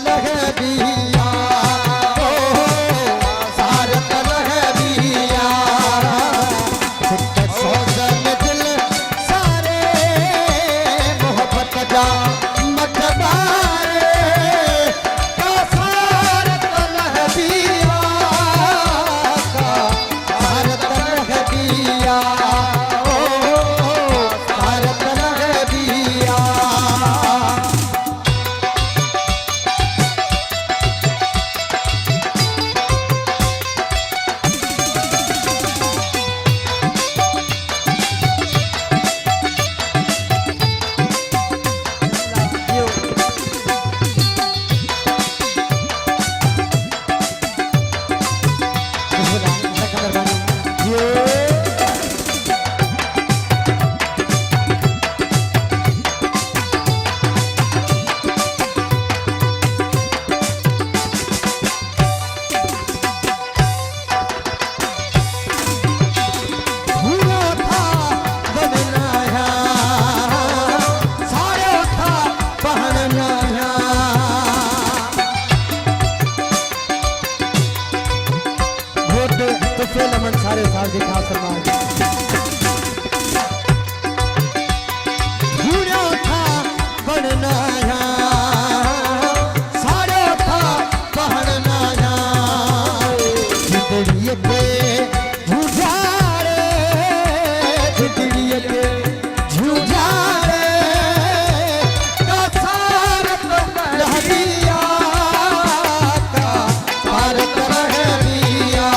लहबिया सारत लहबिया सौजन दिल सारे मोहब्बत जा मकबारे का सारत लहबिया सारत लहबिया सारत लहबिया सारे सार दिखा सलमान भूरा था बनना सारे था पहनना जिंदगी पे झूझारे जिंदगी पे झूझारे का सारत लहबिया का सारत लहबिया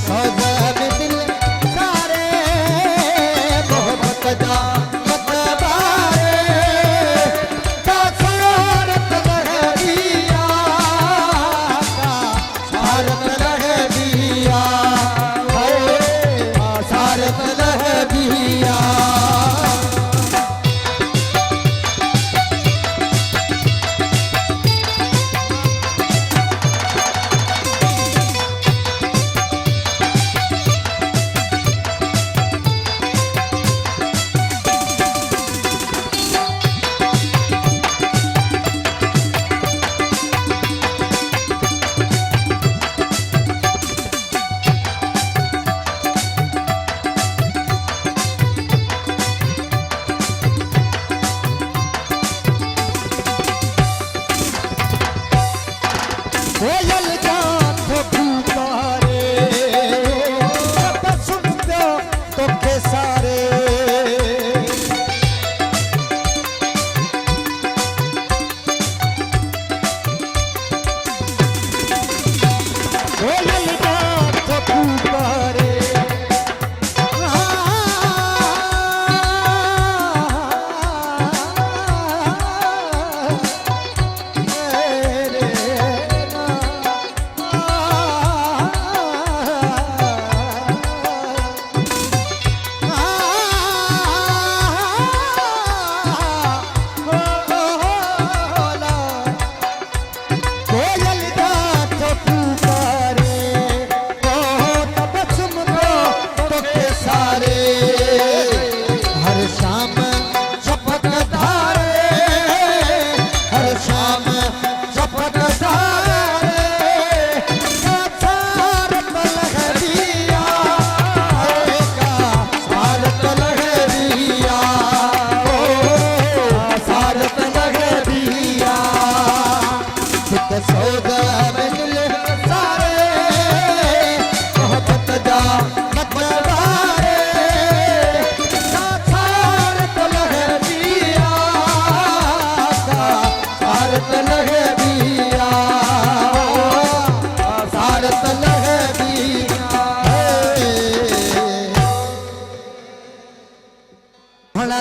सौजन दिल सारे मोहब्बत जा मतबारे का सारत लहबिया सारत लहबिया सारत लहबिया कोयल का तो पुकारे सुनते तो के सारे कोयल का तो पुकारे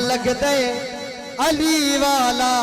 लग दे अली वाला